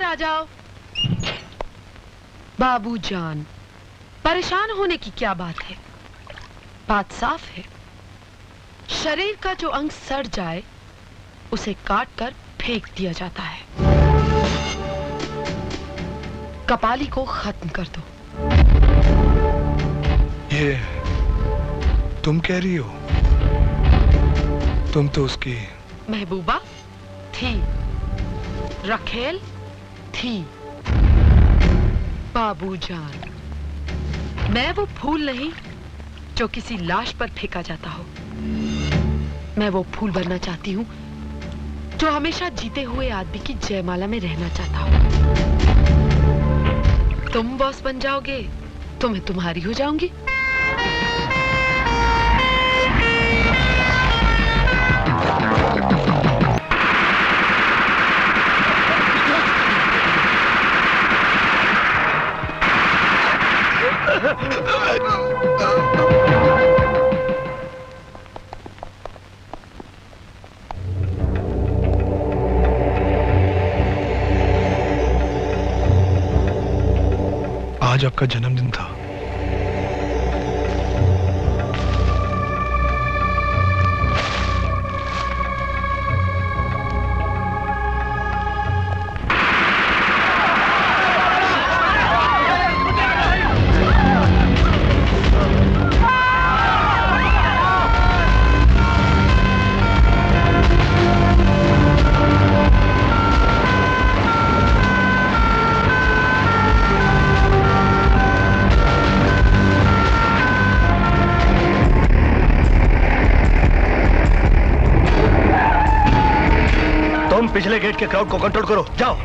आ जाओ। बाबूजान, परेशान होने की क्या बात है? बात साफ है। शरीर का जो अंग सड़ जाए उसे काट कर फेंक दिया जाता है। कपाली को खत्म कर दो। ये तुम कह रही हो? तुम तो उसकी महबूबा थी, रखेल थी। बाबूजान, मैं वो फूल नहीं जो किसी लाश पर फेंका जाता हो। मैं वो फूल बनना चाहती हूँ जो हमेशा जीते हुए आदमी की जयमाला में रहना चाहता हो। तुम बॉस बन जाओगे तो मैं तुम्हारी हो जाऊंगी। आज आपका जन्मदिन था। पिछले गेट के क्राउड को कंट्रोल करो, जाओ।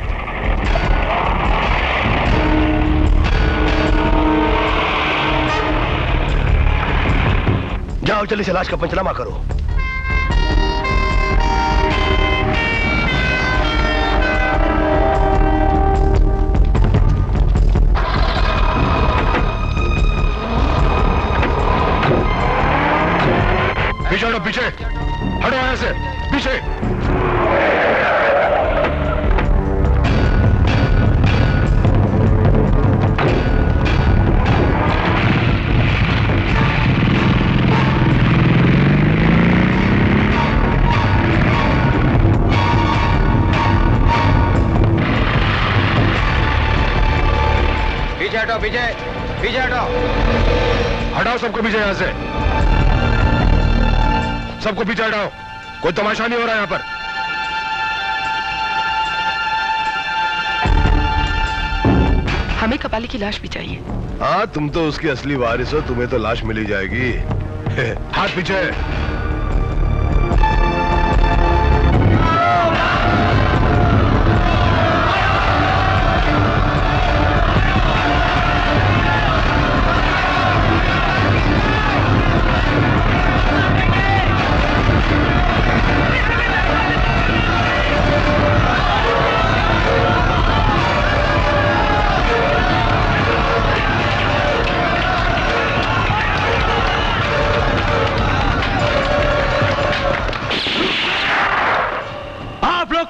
जाओ जल्दी से लाश का पंचनामा करो। पीछे हटो, पीछे हटो, यहां से पीछे। पीछे पीछे हटो, हटाओ सबको पीछे, यहां से सबको पीछे हटाओ। कोई तमाशा नहीं हो रहा यहां पर। हमें कपाली की लाश भी चाहिए। हाँ, तुम तो उसकी असली वारिस हो, तुम्हें तो लाश मिली जाएगी। हाथ पीछे।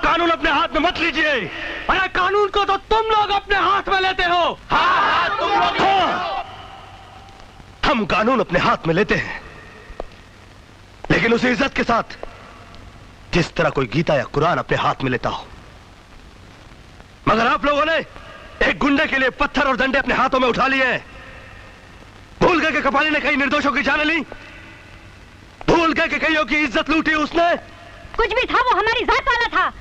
कानून अपने हाथ में मत लीजिए। अरे कानून को तो तुम लोग अपने हाथ में लेते हो। हाँ, तुम लोग। हाँ, हम कानून अपने हाथ में लेते हैं, लेकिन उसी इज्जत के साथ जिस तरह कोई गीता या कुरान अपने हाथ में लेता हो। मगर आप लोगों ने एक गुंडे के लिए पत्थर और डंडे अपने हाथों में उठा लिए हैं। भूल गए कि कपाली ने कई निर्दोषों की जान ली। भूल गए कि कईयों की इज्जत लूटी उसने। कुछ भी था, वो हमारी जात वाला था।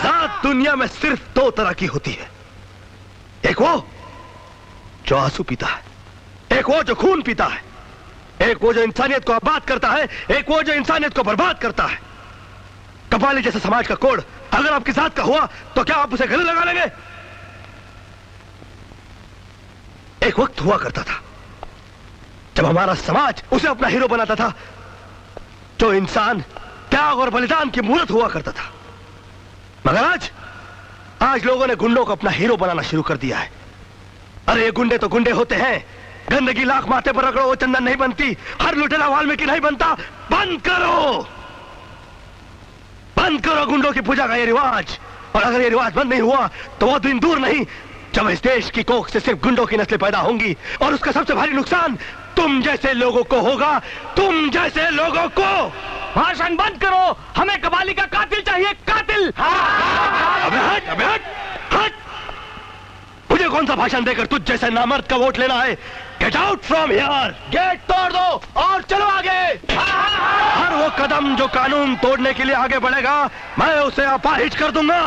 जात दुनिया में सिर्फ दो तरह की होती है, एक वो जो आंसू पीता है, एक वो जो खून पीता है, एक वो जो इंसानियत को आबाद करता है, एक वो जो इंसानियत को बर्बाद करता है। कपाली जैसे समाज का कोड अगर आपकी जात का हुआ तो क्या आप उसे गले लगा लेंगे? एक वक्त हुआ करता था जब हमारा समाज उसे अपना हीरो बनाता था, जो इंसान त्याग और बलिदान की मूर्त हुआ करता था। मगर आज लोगों ने गुंडों को अपना हीरो बनाना शुरू कर दिया है। अरे ये गुंडे तो गुंडे होते हैं, गंदगी लाख माथे पर रगड़ो वो चंदन नहीं बनती, हर लुटेरा वाल्मीकि नहीं बनता। बंद करो गुंडों की पूजा का ये रिवाज। और अगर ये रिवाज बंद नहीं हुआ तो वो दिन दूर नहीं जब इस देश की कोख से सिर्फ गुंडों की नस्लें पैदा होंगी, और उसका सबसे भारी नुकसान तुम जैसे लोगों को होगा, तुम जैसे लोगों को। भाषण बंद करो, हमें कबाली का कातिल चाहिए, कातिल। अबे हट, अबे हट, हट। मुझे कौन सा भाषण देकर तुझ जैसे नामर्द का वोट लेना है? Get out from here. Gate तोड़ दो और चलो आगे। हर वो कदम जो कानून तोड़ने के लिए आगे बढ़ेगा, मैं उसे अपाहिज कर दूंगा।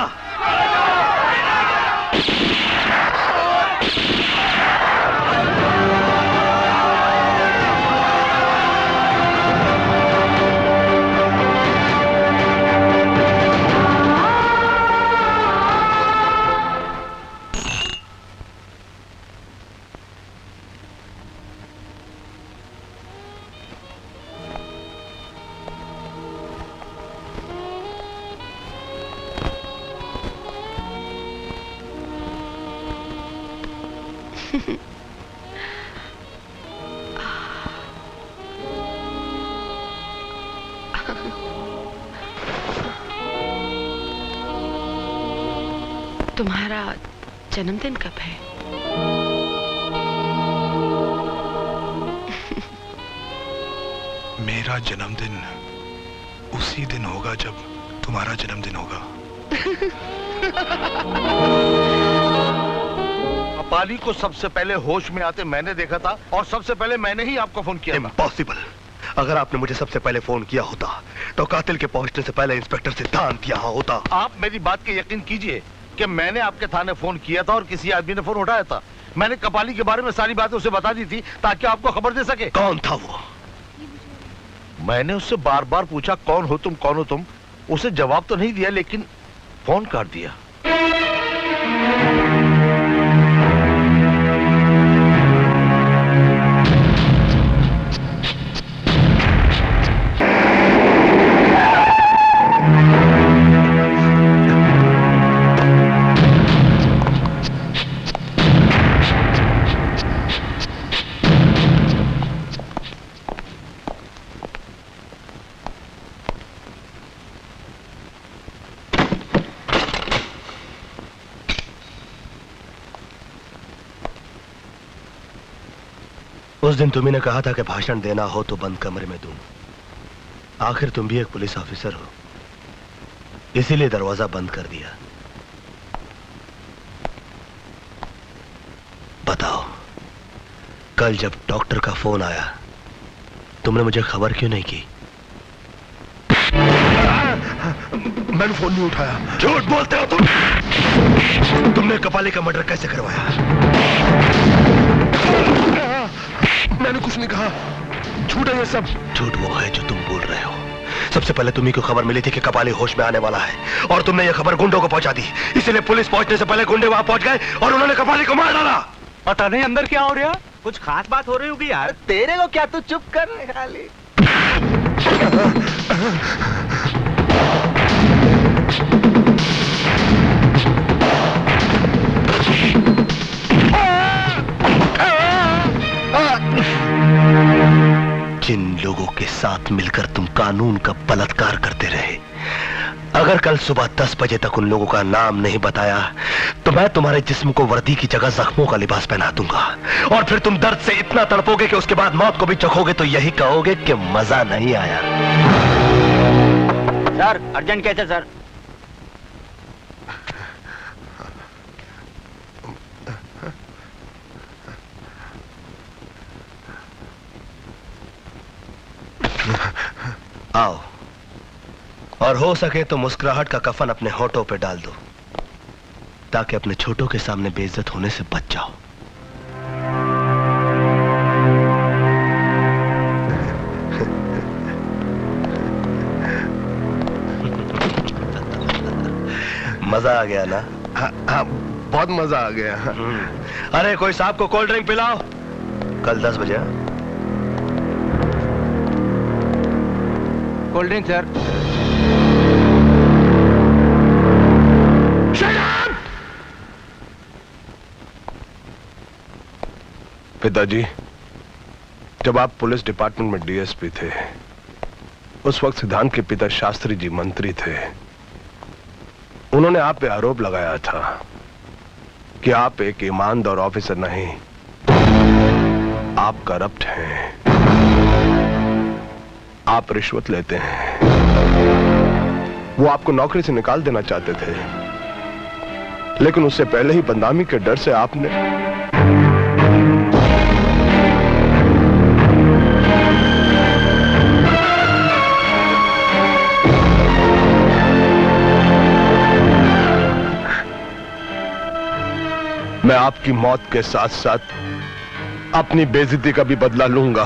तुम्हारा जन्मदिन कब है? मेरा जन्मदिन उसी दिन होगा जब तुम्हारा जन्मदिन होगा। कपाली को सबसे पहले होश में आते मैंने देखा था, और सबसे पहले मैंने ही आपको फोन किया। इम्पॉसिबल। अगर आपने मुझे सबसे पहले फोन किया होता तो कातिल के पहुंचने से पहले इंस्पेक्टर सिद्धांत यहाँ होता। आप मेरी बात के यकीन कीजिए कि मैंने आपके थाने फोन किया था और किसी आदमी ने फोन उठाया था। मैंने कपाली के बारे में सारी बातें उसे बता दी थी ताकि आपको खबर दे सके। कौन था वो? मैंने उससे बार बार पूछा कौन हो तुम, कौन हो तुम। उसे जवाब तो नहीं दिया लेकिन फोन काट दिया। उस दिन तुम्ही ने कहा था कि भाषण देना हो तो बंद कमरे में दूं। आखिर तुम भी एक पुलिस ऑफिसर हो, इसीलिए दरवाजा बंद कर दिया। बताओ, कल जब डॉक्टर का फोन आया तुमने मुझे खबर क्यों नहीं की? मैंने फोन नहीं उठाया। झूठ बोलते हो तुम। तुमने कपाली का मर्डर कैसे करवाया? मैंने कुछ नहीं कहा, झूठ है ये सब। झूठ वो है जो तुम बोल रहे हो। सबसे पहले तुम्ही को खबर मिली थी कि कपाली होश में आने वाला है, और तुमने ये खबर गुंडों को पहुंचा दी। इसीलिए पुलिस पहुंचने से पहले गुंडे वहां पहुंच गए और उन्होंने कपाली को मार डाला। पता नहीं अंदर क्या हो रहा, कुछ खास बात हो रही होगी यार। तेरे को क्या, तू चुप कर खाली। जिन लोगों के साथ मिलकर तुम कानून का बलात्कार करते रहे, अगर कल सुबह 10 बजे तक उन लोगों का नाम नहीं बताया तो मैं तुम्हारे जिस्म को वर्दी की जगह जख्मों का लिबास पहना दूंगा, और फिर तुम दर्द से इतना तड़पोगे कि उसके बाद मौत को भी चखोगे तो यही कहोगे कि मजा नहीं आया। सर अर्जेंट कैसे सर? आओ, और हो सके तो मुस्कुराहट का कफन अपने होठों पे डाल दो ताकि अपने छोटों के सामने बेइज्जत होने से बच जाओ। मजा आ गया ना? हाँ, बहुत मजा आ गया। अरे कोई साहब को कोल्ड ड्रिंक पिलाओ। कल 10 बजे। Cold drink sir. पिताजी, जब आप पुलिस डिपार्टमेंट में डीएसपी थे, उस वक्त सिद्धांत के पिता शास्त्री जी मंत्री थे। उन्होंने आप पे आरोप लगाया था कि आप एक ईमानदार ऑफिसर नहीं, आप करप्ट हैं, आप रिश्वत लेते हैं। वो आपको नौकरी से निकाल देना चाहते थे, लेकिन उससे पहले ही बदनामी के डर से आपने मैं आपकी मौत के साथ साथ अपनी बेइज्जती का भी बदला लूंगा।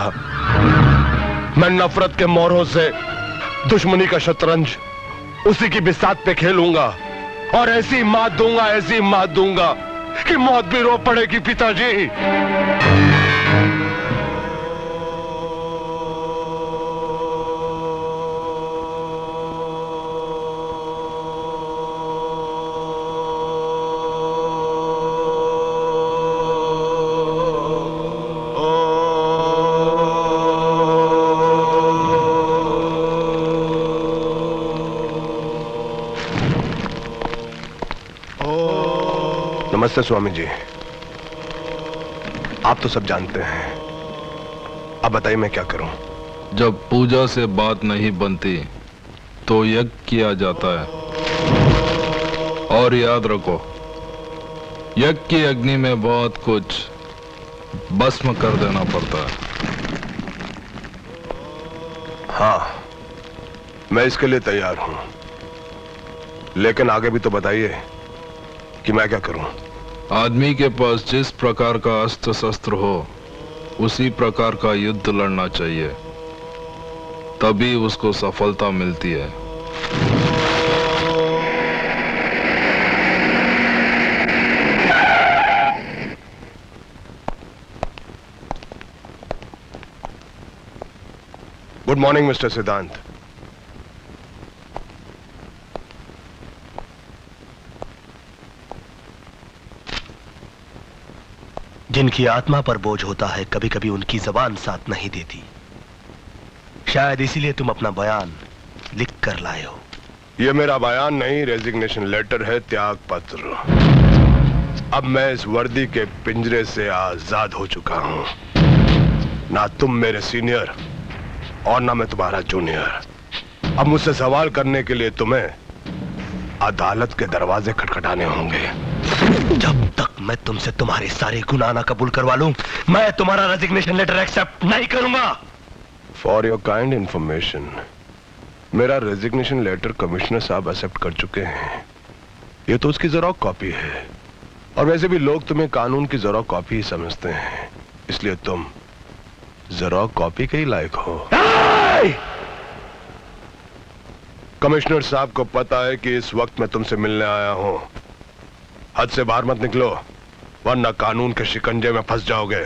मैं नफरत के मोहरों से दुश्मनी का शतरंज उसी की बिसात पे खेलूंगा और ऐसी मात दूंगा कि मौत भी रो पड़ेगी पिताजी। नमस्ते स्वामी जी, आप तो सब जानते हैं, अब बताइए मैं क्या करूं? जब पूजा से बात नहीं बनती तो यज्ञ किया जाता है, और याद रखो यज्ञ की अग्नि में बहुत कुछ भस्म कर देना पड़ता है। हाँ, मैं इसके लिए तैयार हूं, लेकिन आगे भी तो बताइए कि मैं क्या करूं? आदमी के पास जिस प्रकार का अस्त्र शस्त्र हो उसी प्रकार का युद्ध लड़ना चाहिए, तभी उसको सफलता मिलती है। गुड मॉर्निंग मिस्टर सिद्धांत। जिनकी आत्मा पर बोझ होता है, कभी कभी उनकी जबान साथ नहीं देती। शायद इसीलिए तुम अपना बयान लिख कर लाए हो। यह मेरा बयान नहीं, रेजिग्नेशन लेटर है, त्याग पत्र। अब मैं इस वर्दी के पिंजरे से आजाद हो चुका हूं। ना तुम मेरे सीनियर और ना मैं तुम्हारा जूनियर। अब मुझसे सवाल करने के लिए तुम्हें अदालत के दरवाजे खटखटाने होंगे। जब तक मैं तुमसे तुम्हारे सारे गुनाह ना कबूल करवा लूं, मैं तुम्हारा रेजिग्नेशन लेटर एक्सेप्ट नहीं करूंगा। फॉर योर काइंड इंफॉर्मेशन, मेरा रेजिग्नेशन लेटर कमिश्नर साहब एक्सेप्ट कर चुके हैं। ये तो उसकी ज़ेरॉक्स कॉपी है, और वैसे भी लोग तुम्हें कानून की ज़ेरॉक्स कॉपी ही समझते हैं, इसलिए तुम ज़ेरॉक्स कॉपी के ही लायक हो। कमिश्नर साहब को पता है कि इस वक्त मैं तुमसे मिलने आया हूं। हद से बाहर मत निकलो, वरना कानून के शिकंजे में फंस जाओगे।